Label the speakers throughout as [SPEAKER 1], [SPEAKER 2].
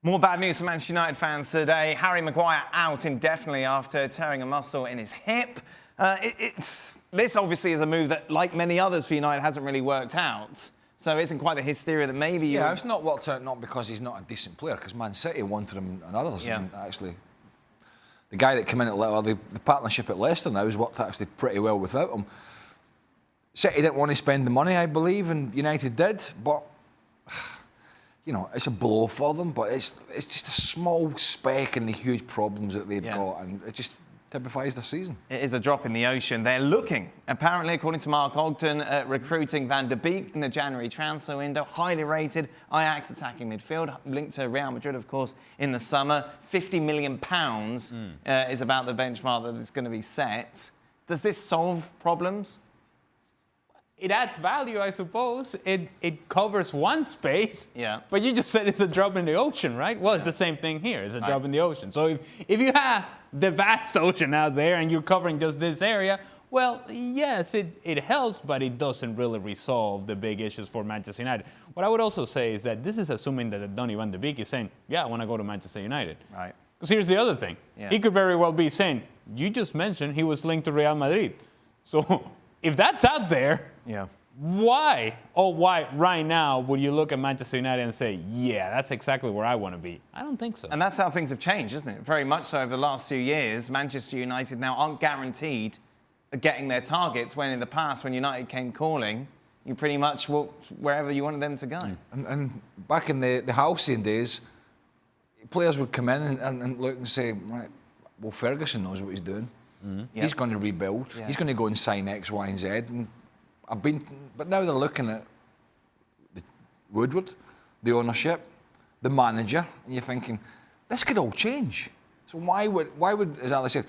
[SPEAKER 1] More bad news for Manchester United fans today. Harry Maguire out indefinitely after tearing a muscle in his hip. This obviously is a move that, like many others for United, hasn't really worked out. So it isn't quite the hysteria that maybe you...
[SPEAKER 2] Yeah, it's not worked out not because he's not a decent player, because Man City wanted him and others.
[SPEAKER 1] Yeah.
[SPEAKER 2] And actually, the guy that came in the partnership at Leicester now has worked actually pretty well without him. City didn't want to spend the money, I believe, and United did, but... You know, it's a blow for them, but it's just a small speck in the huge problems that they've got, and it just typifies their season. It
[SPEAKER 1] is a drop in the ocean. They're looking, apparently, according to Mark Ogden, at recruiting Van der Beek in the January transfer window. Highly rated Ajax attacking midfield, linked to Real Madrid, of course, in the summer. £50 million is about the benchmark that is going to be set. Does this solve problems?
[SPEAKER 3] It adds value, I suppose. It covers one space.
[SPEAKER 1] Yeah.
[SPEAKER 3] But you just said it's a drop in the ocean, right? Well, it's the same thing here. It's a drop in the ocean. So if you have the vast ocean out there and you're covering just this area, well, yes, it helps, but it doesn't really resolve the big issues for Manchester United. What I would also say is that this is assuming that Donny van de Beek is saying, yeah, I want to go to Manchester United.
[SPEAKER 1] Right.
[SPEAKER 3] Because here's the other thing. Yeah. He could very well be saying, you just mentioned he was linked to Real Madrid. So if that's out there, why right now would you look at Manchester United and say, yeah, that's exactly where I want to be? I don't think so.
[SPEAKER 1] And that's how things have changed, isn't it? Very much so over the last few years. Manchester United now aren't guaranteed of getting their targets, when in the past, when United came calling, you pretty much walked wherever you wanted them to go.
[SPEAKER 2] And back in the halcyon days, players would come in and look and say, right, well, Ferguson knows what he's doing. He's going to rebuild. He's going to go and sign X, Y, and Z. And but now they're looking at Woodward, the ownership, the manager, and you're thinking, this could all change. So why would, as Alex said,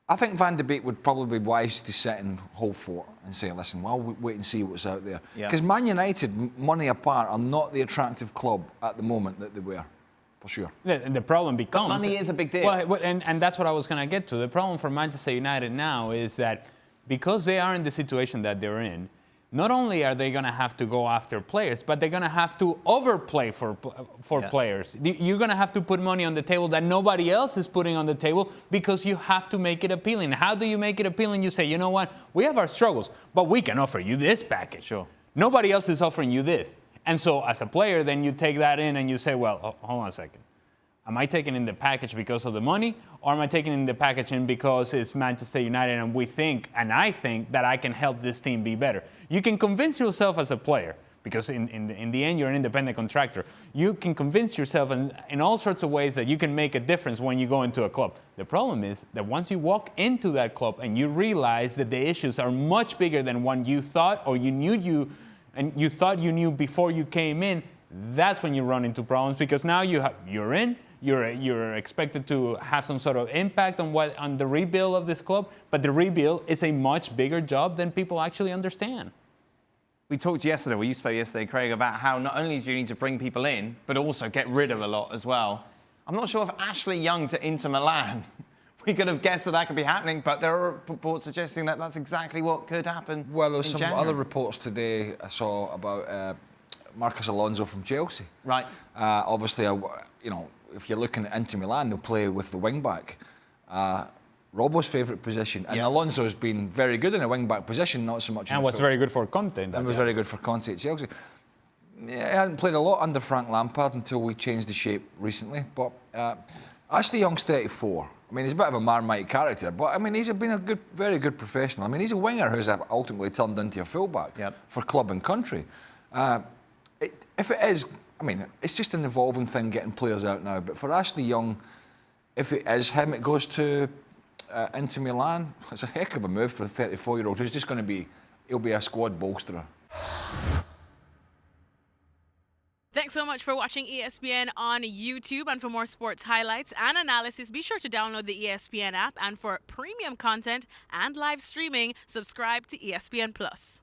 [SPEAKER 2] I think Van de Beek would probably be wise to sit and hold fort and say, listen, well, we'll wait and see what's out there. Because Man United, money apart, are not the attractive club at the moment that they were. For sure.
[SPEAKER 3] And the problem becomes...
[SPEAKER 1] But money is a big deal.
[SPEAKER 3] Well, and that's what I was going to get to. The problem for Manchester United now is that because they are in the situation that they're in, not only are they going to have to go after players, but they're going to have to overplay for players. You're going to have to put money on the table that nobody else is putting on the table, because you have to make it appealing. How do you make it appealing? You say, you know what, we have our struggles, but we can offer you this package.
[SPEAKER 1] Sure.
[SPEAKER 3] Nobody else is offering you this. And so as a player, then you take that in and you say, well, hold on a second. Am I taking in the package because of the money, or am I taking in the package in because it's Manchester United and I think that I can help this team be better? You can convince yourself as a player, because in the end you're an independent contractor. You can convince yourself in all sorts of ways that you can make a difference when you go into a club. The problem is that once you walk into that club and you realize that the issues are much bigger than what you thought or you thought you knew before you came in, that's when you run into problems, because now you're in. You're expected to have some sort of impact on the rebuild of this club, but the rebuild is a much bigger job than people actually understand.
[SPEAKER 1] We talked yesterday, you spoke yesterday, Craig, about how not only do you need to bring people in, but also get rid of a lot as well. I'm not sure if Ashley Young to Inter Milan, we could have guessed that could be happening, but there are reports suggesting that that's exactly what could happen.
[SPEAKER 2] Well, there was some
[SPEAKER 1] January.
[SPEAKER 2] other reports today I saw about Marcus Alonso from Chelsea.
[SPEAKER 1] Right.
[SPEAKER 2] Obviously, you know, if you're looking at Inter Milan, they'll play with the wing-back. Robbo's favourite position. And Alonso's been very good in a wing-back position, not so much in
[SPEAKER 3] and what's very good for Conte.
[SPEAKER 2] And was very good for Conte at Chelsea. Yeah, he hadn't played a lot under Frank Lampard until we changed the shape recently. But Ashley Young's 34. I mean, he's a bit of a Marmite character, but I mean, he's been a very good professional. I mean, he's a winger who's ultimately turned into a fullback for club and country. If it is, I mean, it's just an evolving thing getting players out now. But for Ashley Young, if it is him, it goes to Inter Milan. It's a heck of a move for a 34-year-old who's just going to be, he'll be a squad bolsterer.
[SPEAKER 4] Thanks so much for watching ESPN on YouTube. And for more sports highlights and analysis, be sure to download the ESPN app. And for premium content and live streaming, subscribe to ESPN+.